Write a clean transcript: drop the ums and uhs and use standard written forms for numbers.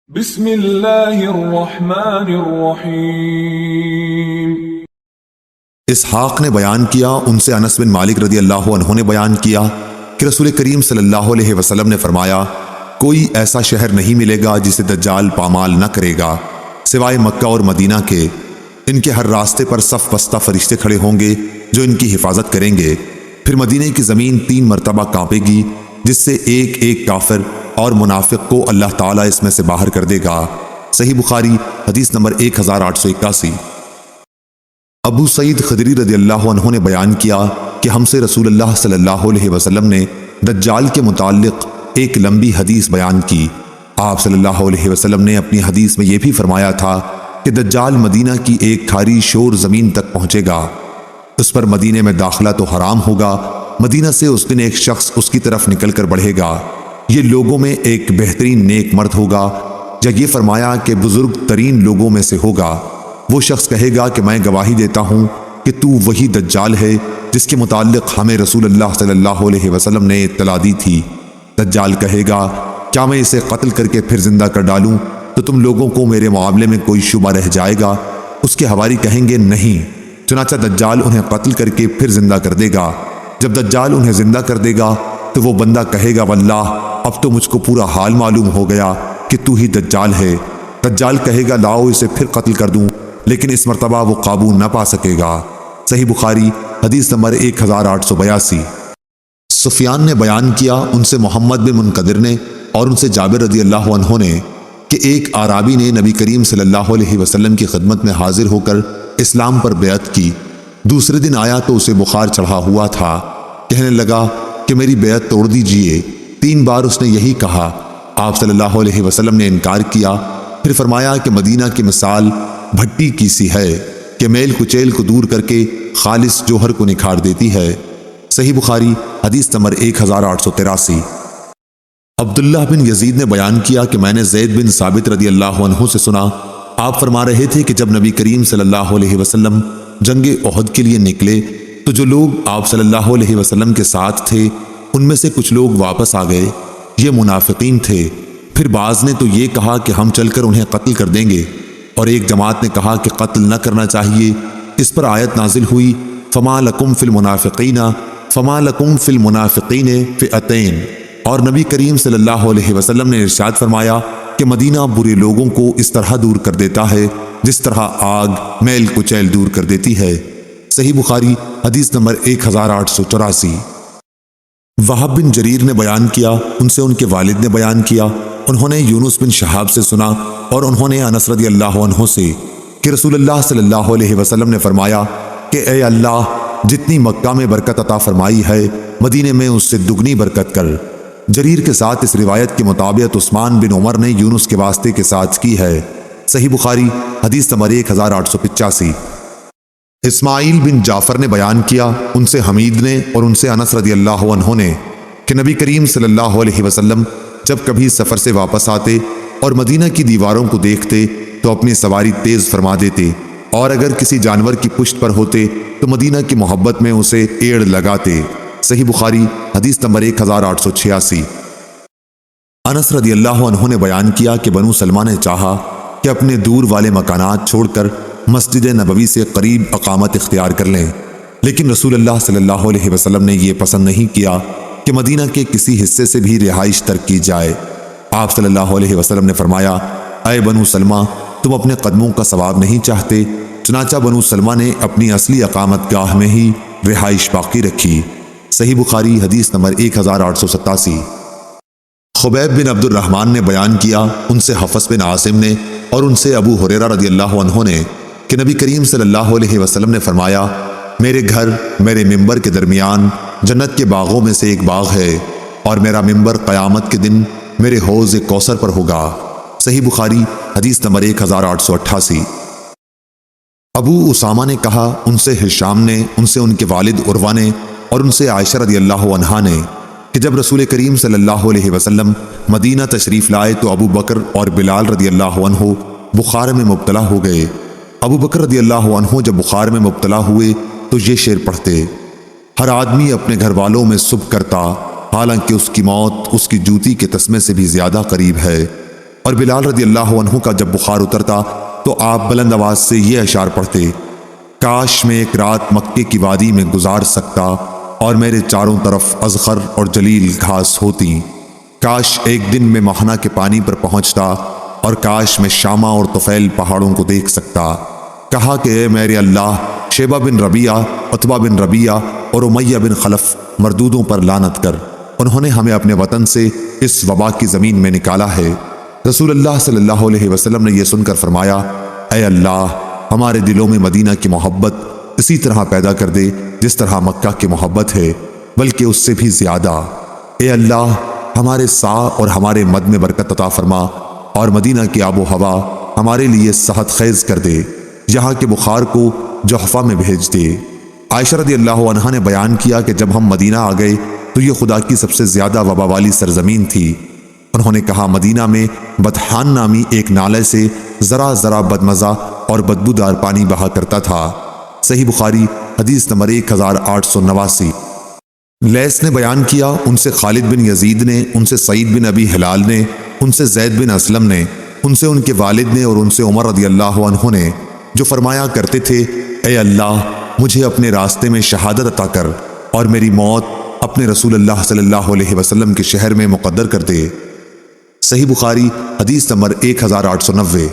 بسم اللہ الرحمن الرحیم۔ اسحاق نے بیان کیا، ان سے انس بن مالک رضی اللہ عنہ نے بیان کیا کہ رسول کریم صلی اللہ علیہ وسلم نے فرمایا، کوئی ایسا شہر نہیں ملے گا جسے دجال پامال نہ کرے گا سوائے مکہ اور مدینہ کے۔ ان کے ہر راستے پر صف بستہ فرشتے کھڑے ہوں گے جو ان کی حفاظت کریں گے۔ پھر مدینے کی زمین 3 مرتبہ کانپے گی، جس سے ایک ایک کافر اور منافق کو اللہ تعالیٰ اس میں سے باہر کر دے گا۔ صحیح بخاری حدیث نمبر 1881۔ ابو سعید خدری رضی اللہ عنہ نے بیان کیا کہ ہم سے رسول اللہ صلی اللہ علیہ وسلم نے دجال کے متعلق ایک لمبی حدیث بیان کی۔ آپ صلی اللہ علیہ وسلم نے اپنی حدیث میں یہ بھی فرمایا تھا کہ دجال مدینہ کی ایک کھاری شور زمین تک پہنچے گا، اس پر مدینے میں داخلہ تو حرام ہوگا، مدینہ سے اس دن ایک شخص اس کی طرف نکل کر بڑھے گا، یہ لوگوں میں ایک بہترین نیک مرد ہوگا، یا یہ فرمایا کہ بزرگ ترین لوگوں میں سے ہوگا۔ وہ شخص کہے گا کہ میں گواہی دیتا ہوں کہ تو وہی دجال ہے جس کے متعلق ہمیں رسول اللہ صلی اللہ علیہ وسلم نے اطلاع دی تھی۔ دجال کہے گا، کیا میں اسے قتل کر کے پھر زندہ کر ڈالوں تو تم لوگوں کو میرے معاملے میں کوئی شبہ رہ جائے گا؟ اس کے حواری کہیں گے نہیں، چنانچہ دجال انہیں قتل کر کے پھر زندہ کر دے گا۔ جب دجال انہیں زندہ کر دے گا تو وہ بندہ کہے گا، واللہ اب تو مجھ کو پورا حال معلوم ہو گیا کہ تو ہی دجال ہے۔ دجال کہے گا، لاؤ اسے پھر قتل کر دوں، لیکن اس مرتبہ وہ قابو نہ پا سکے گا۔ صحیح بخاری حدیث نمبر 1882۔ سفیان نے بیان کیا، ان سے محمد بن منقدر نے اور ان سے جابر رضی اللہ عنہ نے کہ ایک اعرابی نے نبی کریم صلی اللہ علیہ وسلم کی خدمت میں حاضر ہو کر اسلام پر بیعت کی۔ دوسرے دن آیا تو اسے بخار چڑھا ہوا تھا، کہنے لگا کہ میری بیعت توڑ دیجئے۔ 3 بار اس نے یہی کہا، آپ صلی اللہ علیہ وسلم نے انکار کیا، پھر فرمایا کہ مدینہ کی مثال بھٹی کی سی ہے کہ میل کچیل کو دور کر کے خالص جوہر کو نکھار دیتی ہے۔ صحیح بخاری حدیث نمبر 1883۔ عبداللہ بن یزید نے بیان کیا کہ میں نے زید بن ثابت رضی اللہ عنہ سے سنا، آپ فرما رہے تھے کہ جب نبی کریم صلی اللہ علیہ وسلم جنگ احد کے لیے نکلے تو جو لوگ آپ صلی اللہ علیہ وسلم کے ساتھ تھے ان میں سے کچھ لوگ واپس آ گئے، یہ منافقین تھے۔ پھر بعض نے تو یہ کہا کہ ہم چل کر انہیں قتل کر دیں گے، اور ایک جماعت نے کہا کہ قتل نہ کرنا چاہیے۔ اس پر آیت نازل ہوئی، فما لکم فی المنافقین فئتین، اور نبی کریم صلی اللہ علیہ وسلم نے ارشاد فرمایا کہ مدینہ برے لوگوں کو اس طرح دور کر دیتا ہے جس طرح آگ میل کچیل دور کر دیتی ہے۔ صحیح بخاری حدیث نمبر 1884۔ وہب بن جریر نے بیان کیا، ان سے ان کے والد نے بیان کیا، انہوں نے یونس بن شہاب سے سنا اور انہوں نے انس رضی اللہ عنہ سے کہ رسول اللہ صلی اللہ علیہ وسلم نے فرمایا کہ اے اللہ، جتنی مکہ میں برکت عطا فرمائی ہے مدینے میں اس سے دگنی برکت کر۔ جریر کے ساتھ اس روایت کی مطابقت عثمان بن عمر نے یونس کے واسطے کے ساتھ کی ہے۔ صحیح بخاری حدیث نمبر 1885۔ اسماعیل بن جعفر نے بیان کیا، ان سے حمید نے اور ان سے انس رضی اللہ عنہ نے کہ نبی کریم صلی اللہ علیہ وسلم جب کبھی سفر سے واپس آتے اور مدینہ کی دیواروں کو دیکھتے تو اپنی سواری تیز فرما دیتے، اور اگر کسی جانور کی پشت پر ہوتے تو مدینہ کی محبت میں اسے ایڑ لگاتے۔ صحیح بخاری حدیث نمبر 1886۔ انس رضی اللہ عنہ نے بیان کیا کہ بنو سلمہ نے چاہا کہ اپنے دور والے مکانات چھوڑ کر مسجد نبوی سے قریب اقامت اختیار کر لیں، لیکن رسول اللہ صلی اللہ علیہ وسلم نے یہ پسند نہیں کیا کہ مدینہ کے کسی حصے سے بھی رہائش ترک کی جائے۔ آپ صلی اللہ علیہ وسلم نے فرمایا، اے بنو سلمہ، تم اپنے قدموں کا ثواب نہیں چاہتے؟ چنانچہ بنو سلمہ نے اپنی اصلی اقامت گاہ میں ہی رہائش باقی رکھی۔ صحیح بخاری حدیث نمبر 1887۔ خبیب بن عبد الرحمن نے بیان کیا، ان سے حفص بن عاصم نے اور ان سے ابو ہریرہ رضی اللہ عنہ نے کہ نبی کریم صلی اللہ علیہ وسلم نے فرمایا، میرے گھر میرے ممبر کے درمیان جنت کے باغوں میں سے ایک باغ ہے، اور میرا ممبر قیامت کے دن میرے حوض کوثر پر ہوگا۔ صحیح بخاری حدیث نمبر 1888۔ ابو اسامہ نے کہا، ان سے ہشام نے، ان سے ان کے والد عروہ نے اور ان سے عائشہ رضی اللہ عنہا نے کہ جب رسول کریم صلی اللہ علیہ وسلم مدینہ تشریف لائے تو ابو بکر اور بلال رضی اللہ عنہ بخار میں مبتلا ہو گئے۔ ابو بکر رضی اللہ عنہ جب بخار میں مبتلا ہوئے تو یہ شعر پڑھتے، ہر آدمی اپنے گھر والوں میں سب کرتا، حالانکہ اس کی موت اس کی جوتی کے تسمے سے بھی زیادہ قریب ہے۔ اور بلال رضی اللہ عنہ کا جب بخار اترتا تو آپ بلند آواز سے یہ اشعار پڑھتے: کاش میں ایک رات مکے کی وادی میں گزار سکتا اور میرے چاروں طرف ازخر اور جلیل گھاس ہوتی، کاش ایک دن میں مہنا کے پانی پر پہنچتا اور کاش میں شامہ اور طفیل پہاڑوں کو دیکھ سکتا۔ کہا کہ اے میرے اللہ، شیبہ بن ربیعہ، عتبہ بن ربیعہ اور امیہ بن خلف مردودوں پر لعنت کر، انہوں نے ہمیں اپنے وطن سے اس وبا کی زمین میں نکالا ہے۔ رسول اللہ صلی اللہ علیہ وسلم نے یہ سن کر فرمایا: اے اللہ، ہمارے دلوں میں مدینہ کی محبت اسی طرح پیدا کر دے جس طرح مکہ کی محبت ہے، بلکہ اس سے بھی زیادہ۔ اے اللہ، ہمارے سا اور ہمارے مد میں برکت عطا فرما اور مدینہ کی آب و ہوا ہمارے لیے صحت خیز کر دے، یہاں کے بخار کو جحفہ میں بھیج دے۔ عائشہ رضی اللہ عنہا نے بیان کیا کہ جب ہم مدینہ آ گئے تو یہ خدا کی سب سے زیادہ وبا والی سرزمین تھی۔ انہوں نے کہا مدینہ میں بطحان نامی ایک نالے سے ذرا ذرا بدمزہ اور بدبودار پانی بہا کرتا تھا۔ صحیح بخاری حدیث نمبر 1889۔ لیث نے بیان کیا، ان سے خالد بن یزید نے، ان سے سعید بن ابی ہلال نے، ان سے زید بن اسلم نے، ان سے ان کے والد نے اور ان سے عمر رضی اللہ عنہ نے، جو فرمایا کرتے تھے: اے اللہ، مجھے اپنے راستے میں شہادت عطا کر اور میری موت اپنے رسول اللہ صلی اللہ علیہ وسلم کے شہر میں مقدر کر دے۔ صحیح بخاری حدیث نمبر 1890۔